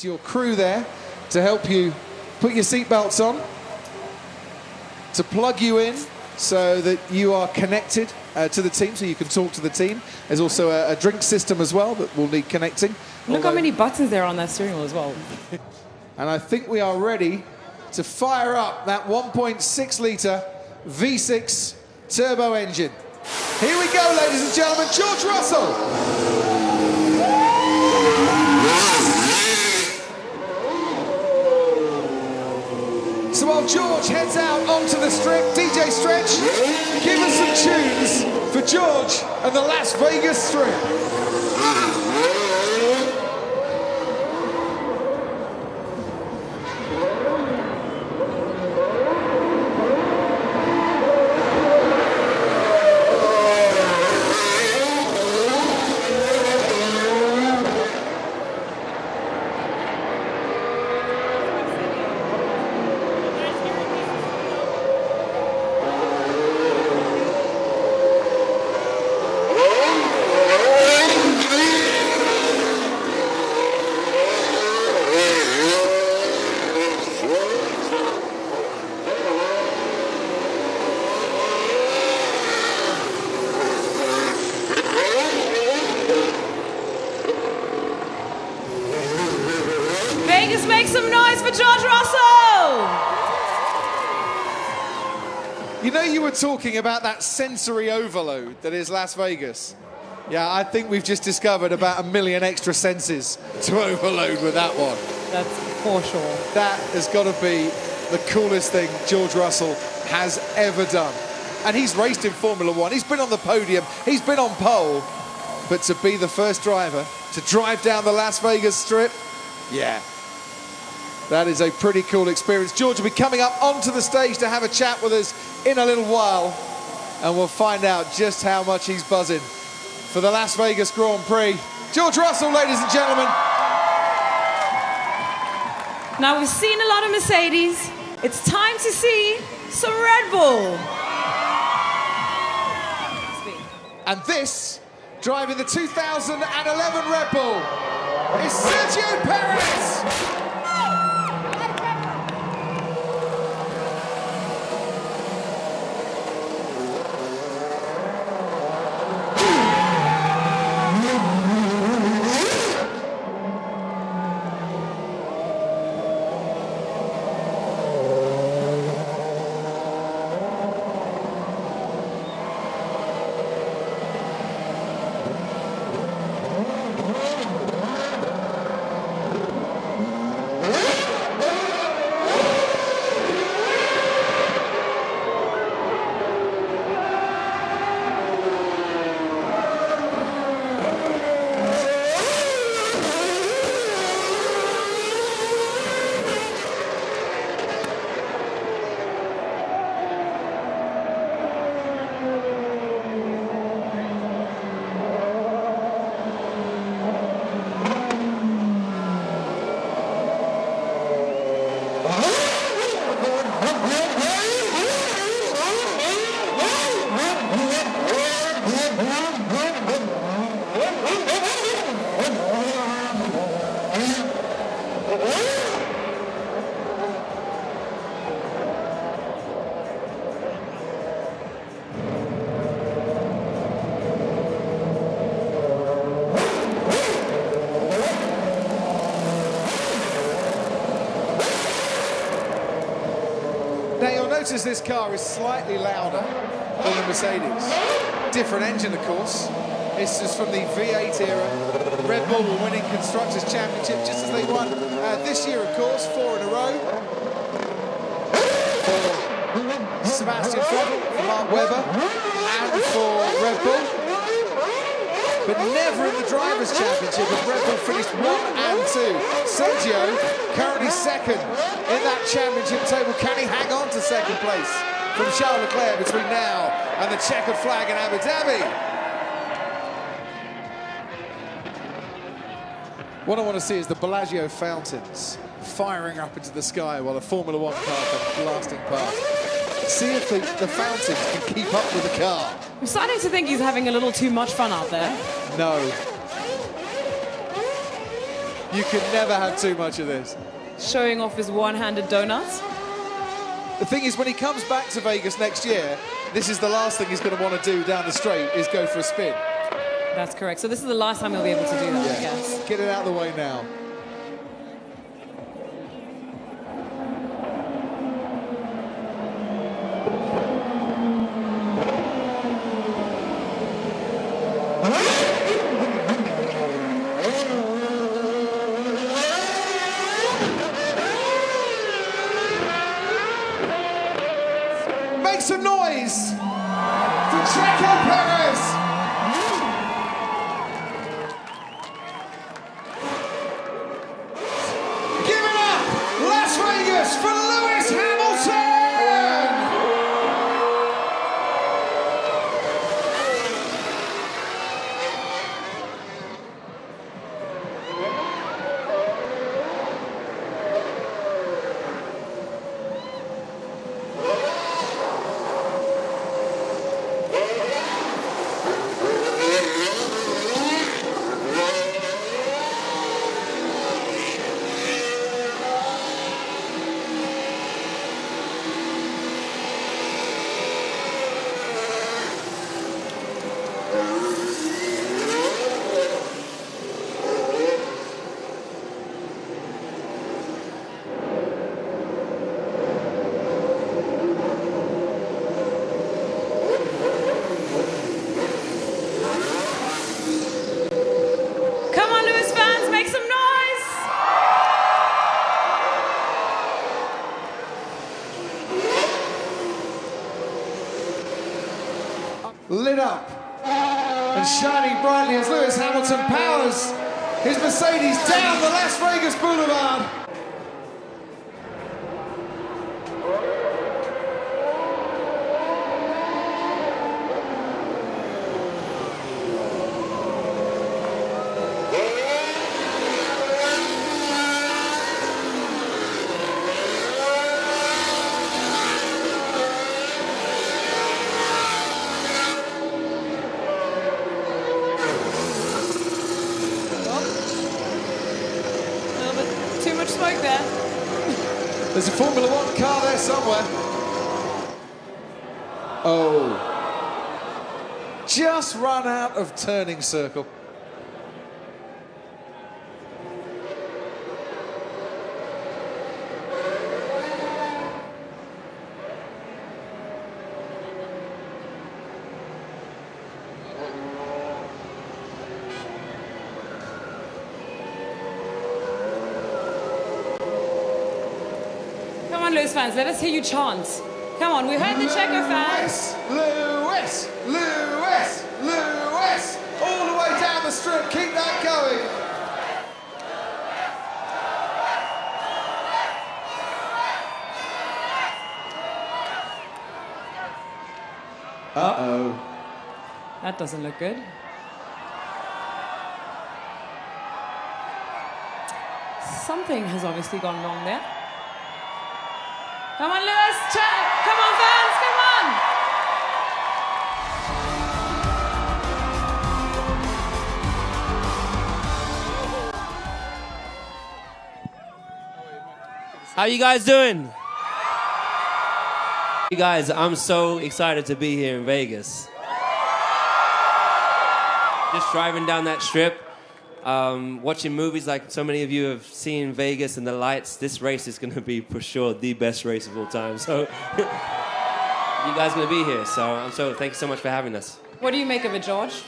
to your crew there to help you put your seatbelts on, to plug you in so that you are connected to the team, so you can talk to the team. There's also a drink system as well that will need connecting. Look how many buttons there are on that steering wheel as well. And I think we are ready to fire up that 1.6 litre V6 turbo engine. Here we go, ladies and gentlemen, George Russell. So while George heads out onto the strip, DJ Stretch, give us some tunes for George and the Las Vegas Strip. Vegas, make some noise for George Russell! You know, you were talking about that sensory overload that is Las Vegas. Yeah, I think we've just discovered about 1 million extra senses to overload with that one. That's for sure. That has got to be the coolest thing George Russell has ever done. And he's raced in Formula One, he's been on the podium, he's been on pole. But to be the first driver to drive down the Las Vegas Strip, yeah, that is a pretty cool experience. George will be coming up onto the stage to have a chat with us in a little while, and we'll find out just how much he's buzzing for the Las Vegas Grand Prix. George Russell, ladies and gentlemen. Now we've seen a lot of Mercedes. It's time to see some Red Bull. And this, driving the 2011 Red Bull, is Sergio Perez. Now you'll notice this car is slightly louder than the Mercedes. Different engine, of course. This is from the V8 era. Red Bull were winning Constructors' Championship just as they won this year, of course, 4 in a row. For Sebastian Vettel, for Mark Webber, and for Red Bull. But never in the Drivers' Championship have Red Bull finished 1 and 2. Sergio, currently second in that championship table. Can he hang on to second place from Charles Leclerc between now and the checkered flag in Abu Dhabi? What I want to see is the Bellagio fountains firing up into the sky while a Formula One car comes blasting past. See if the fountains can keep up with the car. I'm starting to think he's having a little too much fun out there. No. You can never have too much of this. Showing off his one-handed donuts. The thing is, when he comes back to Vegas next year, this is the last thing he's going to want to do down the straight, is go for a spin. That's correct. So this is the last time he'll be able to do that, I guess. Get it out of the way now. Make some noise for Sergio Perez. Give it up, Las Vegas, for Lewis Hamilton. Lit up and shining brightly as Lewis Hamilton powers his Mercedes down the Las Vegas Boulevard. Smoke there. There's a Formula One car there somewhere. Oh. Just run out of turning circle. Lewis fans, let us hear you chant. Come on, we heard the Checo fans. Lewis, Lewis, Lewis, all the way down the strip. Keep that going. Uh-oh. That doesn't look good. Something has obviously gone wrong there. Come on, Lewis, check! Come on, fans, come on! How you guys doing? You guys, I'm so excited to be here in Vegas. Just driving down that strip, watching movies like so many of you have seen Vegas and the lights. This race is going to be for sure the best race of all time. So you guys are going to be here. So thank you so much for having us. What do you make of it, George?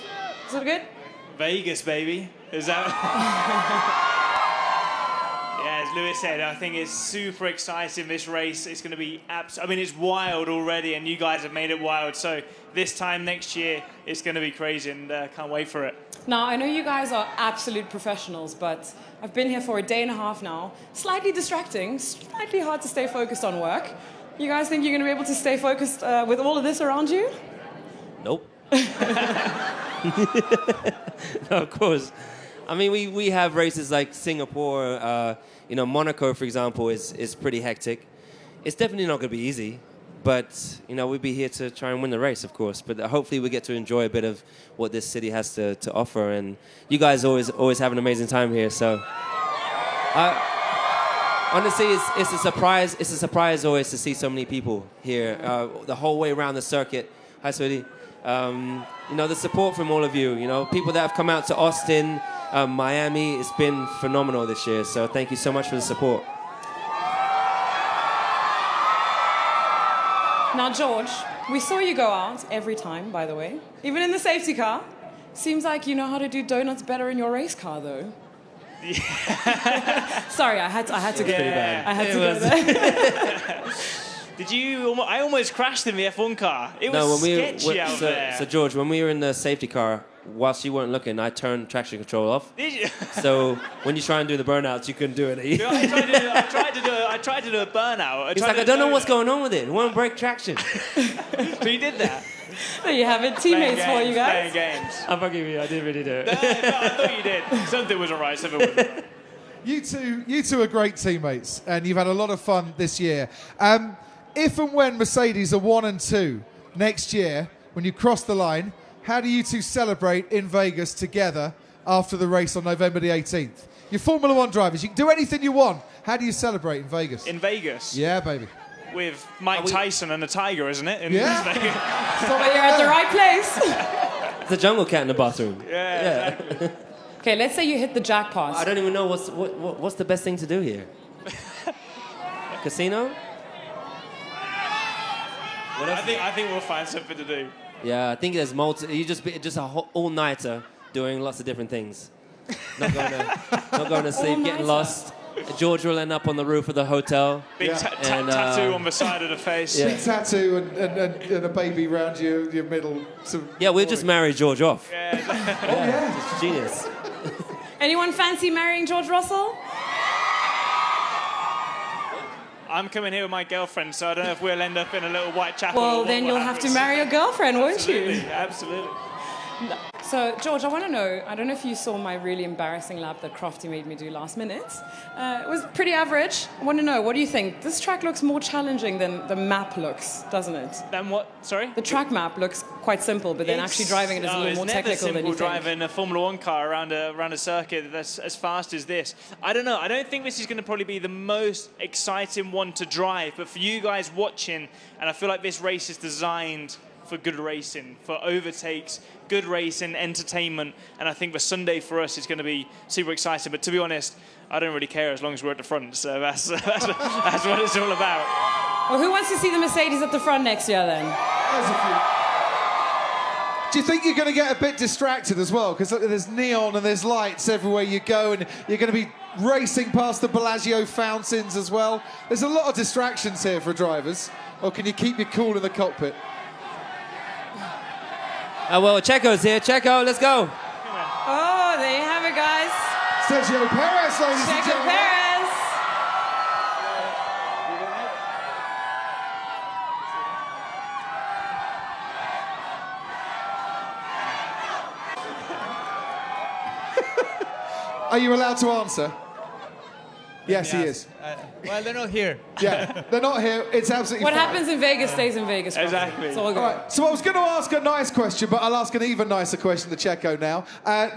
Is it good? Vegas, baby. Is that? Yeah, as Lewis said, I think it's super exciting, this race. It's going to be I mean, it's wild already, and you guys have made it wild. So this time next year, it's going to be crazy, and can't wait for it. Now, I know you guys are absolute professionals, but I've been here for a day and a half now. Slightly distracting, slightly hard to stay focused on work. You guys think you're going to be able to stay focused with all of this around you? Nope. No, of course. I mean, we have races like Singapore, Monaco, for example, is pretty hectic. It's definitely not going to be easy, but, we'll be here to try and win the race, of course. But hopefully we get to enjoy a bit of what this city has to offer. And you guys always have an amazing time here, so Honestly, it's a surprise. It's a surprise always to see so many people here the whole way around the circuit. Hi, sweetie. The support from all of you. People that have come out to Austin, Miami. It's been phenomenal this year. So thank you so much for the support. Now, George, we saw you go out every time, by the way, even in the safety car. Seems like you know how to do donuts better in your race car, though. Yeah. Sorry, I had to go. Pretty bad. I had to go there. Did you? I almost crashed in the F1 car. It was sketchy out there. So George, when we were in the safety car, whilst you weren't looking, I turned traction control off. Did you? So when you try and do the burnouts, you couldn't do it. I tried to do a burnout. He's like, I don't know what's going on with it. It won't break traction. So you did that? There you have it, teammates for you guys. Playing games. I'm fucking with you. I didn't really do it. No, I thought you did. Something was alright, something wasn't. You two are great teammates, and you've had a lot of fun this year. If and when Mercedes are 1 and 2 next year, when you cross the line, how do you two celebrate in Vegas together after the race on November the 18th? You're Formula 1 drivers. You can do anything you want. How do you celebrate in Vegas? In Vegas? Yeah, baby. With Mike Tyson and a tiger, isn't it? Yeah. But you're at the right place. It's a jungle cat in the bathroom. Yeah. Exactly. Okay, let's say you hit the jackpot. I don't even know what's the best thing to do here. Casino? I think we'll find something to do. Yeah, I think there's you just a whole all-nighter doing lots of different things. Not going to sleep, getting lost. George will end up on the roof of the hotel. Big tattoo on the side of the face. Big tattoo and a baby round your middle. Yeah, we'll just marry George off. Yeah. It's genius. Anyone fancy marrying George Russell? I'm coming here with my girlfriend, so I don't know if we'll end up in a little white chapel. Well, then you'll have to marry your girlfriend, won't you? Absolutely. So, George, I want to know, I don't know if you saw my really embarrassing lap that Crofty made me do last minute. It was pretty average. I want to know, what do you think? This track looks more challenging than the map looks, doesn't it? Then what? Sorry? The track map looks quite simple, but then actually driving it is a little more technical than you think. It's never simple driving a Formula 1 car around a circuit that's as fast as this. I don't know. I don't think this is going to probably be the most exciting one to drive, but for you guys watching, and I feel like this race is designed for good racing, for overtakes, good racing, entertainment, and I think the Sunday for us is going to be super exciting. But to be honest, I don't really care as long as we're at the front, so that's what it's all about. Well, who wants to see the Mercedes at the front next year then? Do you think you're going to get a bit distracted as well? Because there's neon and there's lights everywhere you go, and you're going to be racing past the Bellagio fountains as well. There's a lot of distractions here for drivers. Or can you keep your cool in the cockpit? Well, Checo's here. Checo, let's go. Oh, there you have it, guys. Sergio Perez, ladies and Sergio gentlemen. Perez. Are you allowed to answer? Yes, he is. Well, they're not here. Yeah, they're not here. It's absolutely What fine. happens in Vegas stays in Vegas. Exactly. It's all good. All right, so I was going to ask a nice question, but I'll ask an even nicer question to Checo now.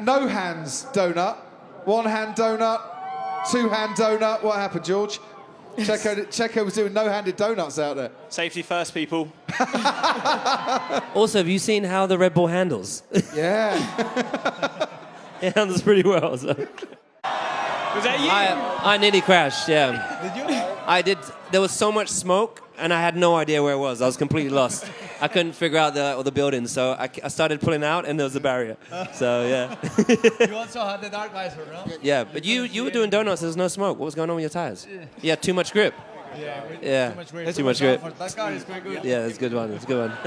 No hands donut, one hand donut, two hand donut. What happened, George? Checo was doing no-handed donuts out there. Safety first, people. Also, have you seen how the Red Bull handles? Yeah. It handles pretty well. So. Was that you? I nearly crashed, yeah. Did you? I did. There was so much smoke, and I had no idea where it was. I was completely lost. I couldn't figure out the building, so I started pulling out, and there was a barrier. So, yeah. You also had the dark visor, no? Yeah, but you were doing donuts. There was no smoke. What was going on with your tires? You had too much grip. Yeah. Too much grip. That car is quite good. Yeah, it's a good one. It's a good one.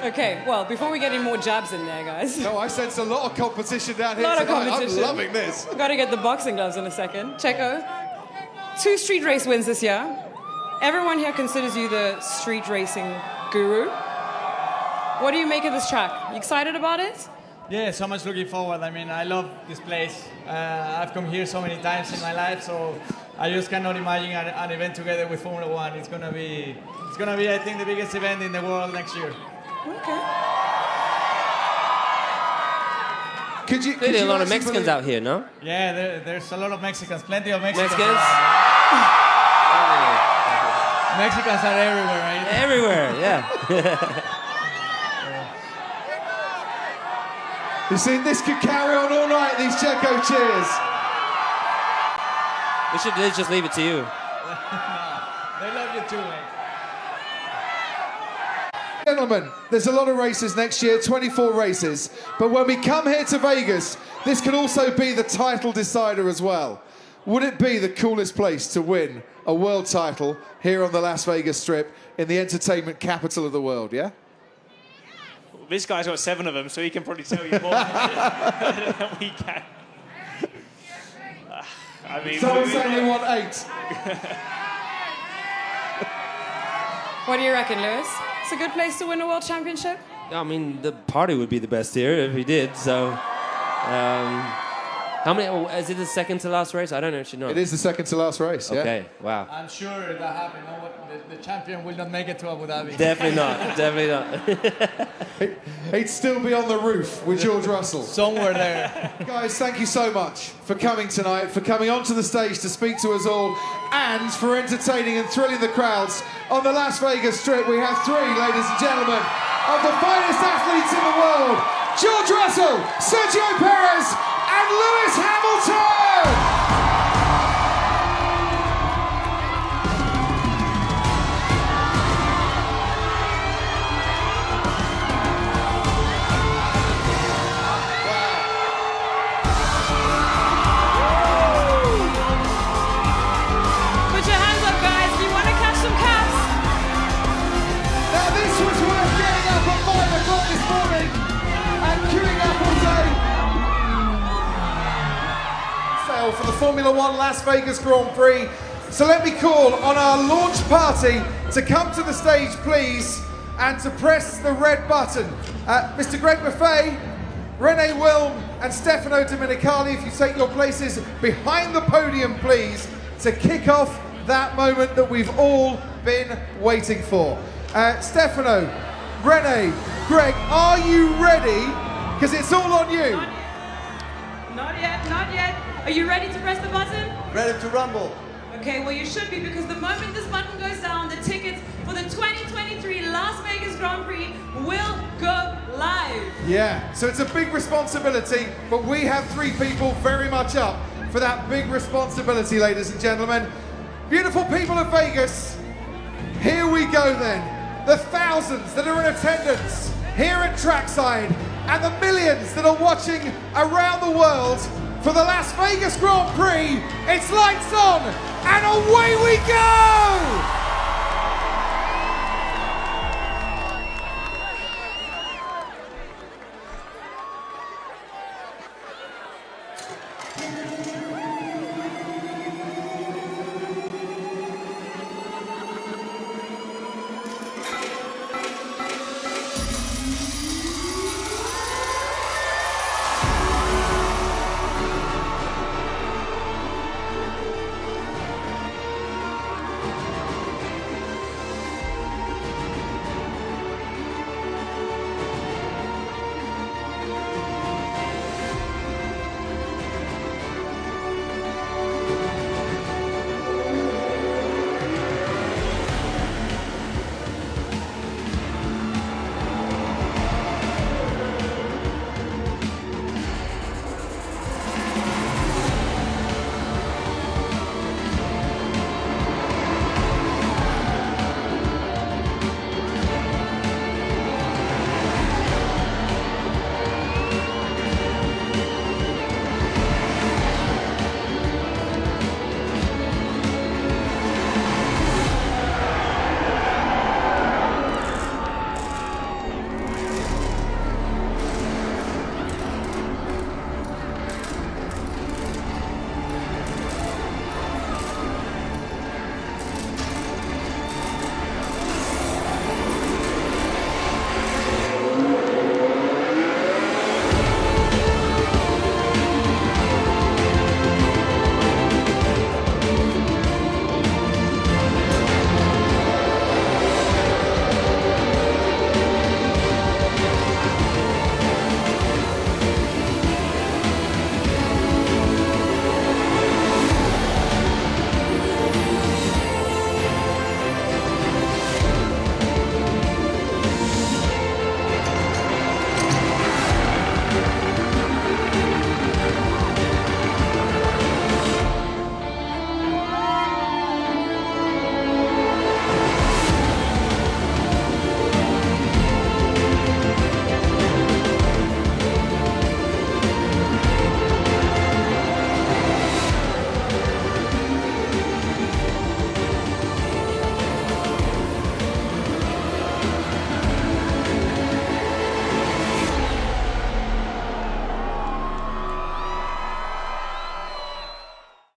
Okay, well, before we get any more jabs in there, guys. No, I sense a lot of competition down here Lot of tonight. competition. I'm loving this. Got to get the boxing gloves in a second. Checo, 2 street race wins this year. Everyone here considers you the street racing guru. What do you make of this track? You excited about it? Yeah, so much looking forward. I mean, I love this place. I've come here so many times in my life, so I just cannot imagine an event together with Formula 1. It's gonna be, I think, the biggest event in the world next year. Okay. Clearly a lot of Mexicans out here, no? Yeah, there's a lot of Mexicans, plenty of Mexicans. Mexicans are everywhere, right? Everywhere, yeah. You see, this could carry on all night, these Checo cheers. We should just leave it to you. No, they love you too, mate. Gentlemen, there's a lot of races next year, 24 races. But when we come here to Vegas, this can also be the title decider as well. Would it be the coolest place to win a world title here on the Las Vegas Strip in the entertainment capital of the world, yeah? Well, this guy's got 7 of them, so he can probably tell you more than we can. I mean, Someone saying they want 8. What do you reckon, Lewis? It's a good place to win a world championship? I mean, the party would be the best here if we did, so... how many... Is it the second to last race? I don't actually know. It is the second to last race, yeah. Okay, wow. I'm sure if that happened, the champion will not make it to Abu Dhabi. Definitely not, definitely not. He'd still be on the roof with George Russell. Somewhere there. Guys, thank you so much for coming tonight, for coming onto the stage to speak to us all, and for entertaining and thrilling the crowds. On the Las Vegas Strip, we have 3, ladies and gentlemen, of the finest athletes in the world. George Russell, Sergio Perez, and Lewis Hamilton! Put your hands up, guys, if you want to catch some caps. Now this was worth getting up at 5 o'clock this morning and queuing up all day. Sale for the Formula 1 Las Vegas Grand Prix. So let me call on our launch party to come to the stage, please, and to press the red button. Mr. Greg Maffei, Renee Wilm, and Stefano Domenicali, if you take your places behind the podium, please, to kick off that moment that we've all been waiting for. Stefano, Renee, Greg, are you ready? Because it's all on you. Not yet, not yet. Are you ready to press the button? Ready to rumble. Okay, well you should be, because the moment this button goes down, the tickets for the 2023 Las Vegas Grand Prix will go live. Yeah, so it's a big responsibility, but we have 3 people very much up for that big responsibility, ladies and gentlemen. Beautiful people of Vegas, here we go then. The thousands that are in attendance here at trackside and the millions that are watching around the world for the Las Vegas Grand Prix. It's lights on and away we go!